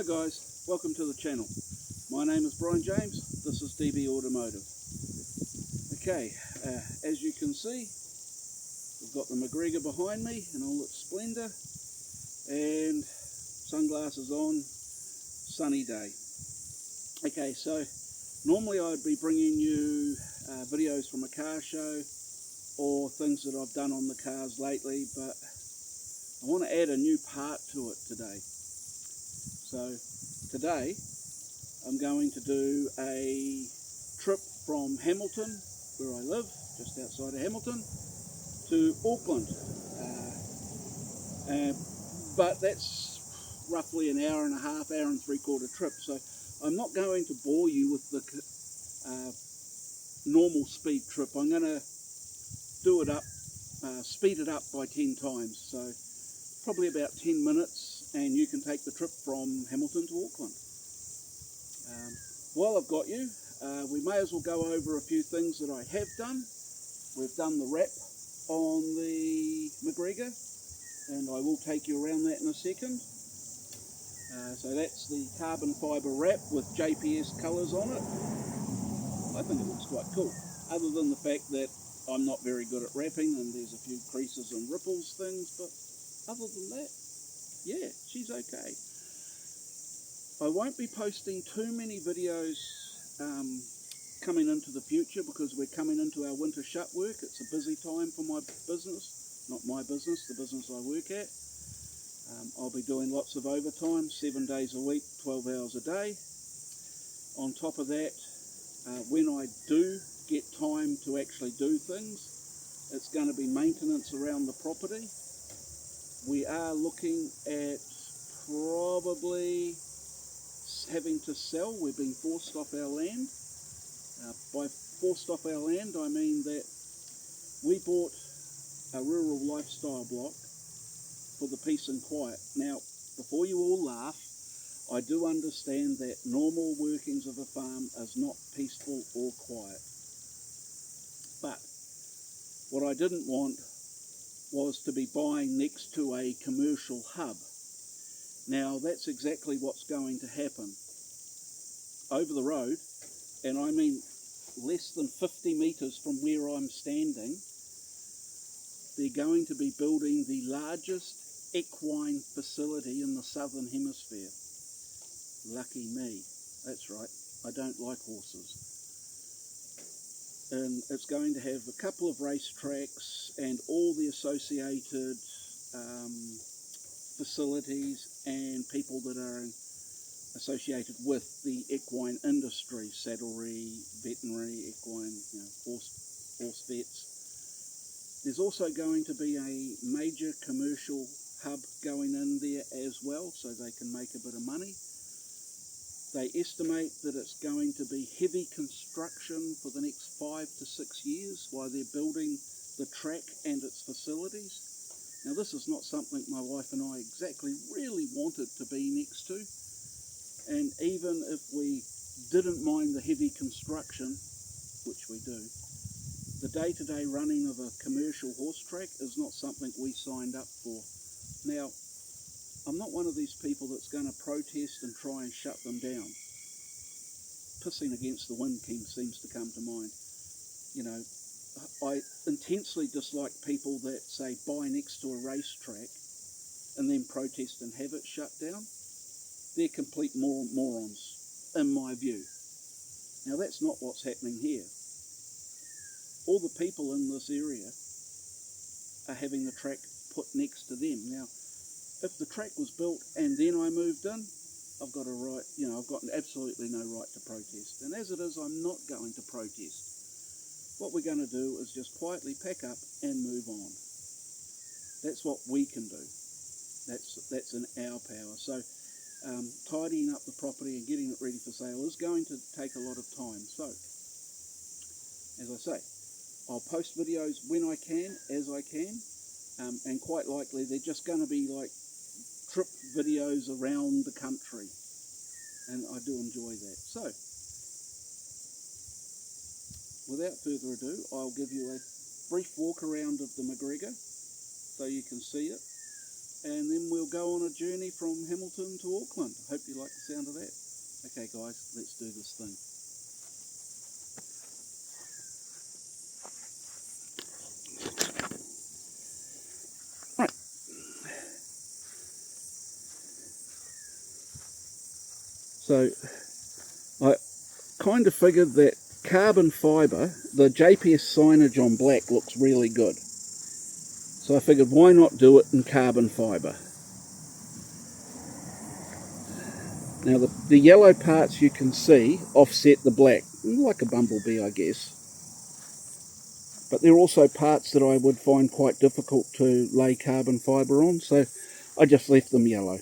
Hi guys, welcome to the channel. My name is Brian James, this is DB Automotive. Okay, as you can see, we've got the McGregor behind me in all its splendour and sunglasses on, sunny day. Okay, so normally I'd be bringing you videos from a car show or things that I've done on the cars lately, but I want to add a new part to it today. So today I'm going to do a trip from Hamilton, where I live, just outside of Hamilton, to Auckland. But that's roughly an hour and a half, hour and three-quarter trip. So I'm not going to bore you with the normal speed trip. I'm going to do it up, speed it up by 10 times. So probably about 10 minutes and you can take the trip from Hamilton to Auckland. While I've got you, we may as well go over a few things that I have done. We've done the wrap on the McGregor, and I will take you around that in a second. So that's the carbon fibre wrap with JPS colours on it. I think it looks quite cool, other than the fact that I'm not very good at wrapping and there's a few creases and ripples things, but other than that, yeah, she's okay. I won't be posting too many videos coming into the future because we're coming into our winter shut work. It's a busy time for my business, not my business, the business I work at. I'll be doing lots of overtime, 7 days a week, 12 hours a day. On top of that, when I do get time to actually do things, it's going to be maintenance around the property. We are looking at probably having to sell. We're being forced off our land. By forced off our land, I mean that we bought a rural lifestyle block for the peace and quiet. Now, before you all laugh, I do understand that normal workings of a farm is not peaceful or quiet. But what I didn't want was to be buying next to a commercial hub. Now that's exactly what's going to happen. Over the road, and I mean less than 50 metres from where I'm standing, they're going to be building the largest equine facility in the southern hemisphere. Lucky me. That's right, I don't like horses. And it's going to have a couple of racetracks and all the associated facilities and people that are associated with the equine industry, saddlery, veterinary, equine, horse vets. There's also going to be a major commercial hub going in there as well, so they can make a bit of money. They estimate that it's going to be heavy construction for the next 5 to 6 years while they're building the track and its facilities. Now this is not something my wife and I exactly really wanted to be next to, and even if we didn't mind the heavy construction, which we do, the day-to-day running of a commercial horse track is not something we signed up for. Now, I'm not one of these people that's going to protest and try and shut them down. Pissing against the wind seems to come to mind. You know, I intensely dislike people that say buy next to a racetrack and then protest and have it shut down. They're complete morons, in my view. Now that's not what's happening here. All the people in this area are having the track put next to them. Now, if the track was built and then I moved in, I've got a right, I've got absolutely no right to protest. And as it is, I'm not going to protest. What we're going to do is just quietly pack up and move on. That's what we can do. That's in our power. So tidying up the property and getting it ready for sale is going to take a lot of time. So, as I say, I'll post videos when I can, as I can, and quite likely they're just going to be like trip videos around the country, and I do enjoy that. So, without further ado, I'll give you a brief walk around of the McGregor so you can see it. and then we'll go on a journey from Hamilton to Auckland. Hope you like the sound of that. Okay guys, let's do this thing. Right. So I kind of figured that carbon fibre, the JPS signage on black looks really good. So I figured why not do it in carbon fibre. Now the yellow parts you can see offset the black, like a bumblebee I guess. But there are also parts that I would find quite difficult to lay carbon fibre on, so I just left them yellow.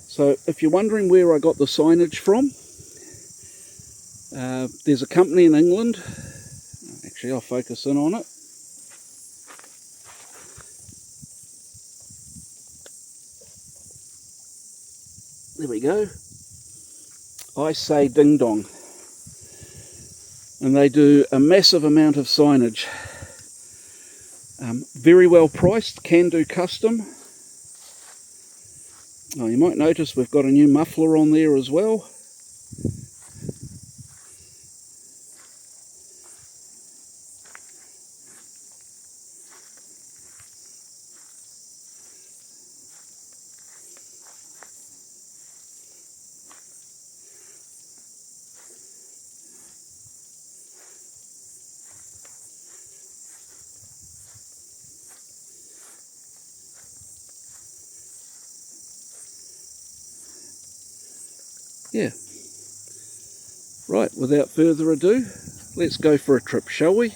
So if you're wondering where I got the signage from, there's a company in England. Actually, I'll focus in on it. There we go. I Say Ding Dong. And they do a massive amount of signage. Very well priced, can do custom. Oh, you might notice we've got a new muffler on there as well. Yeah. Right, without further ado, let's go for a trip, shall we?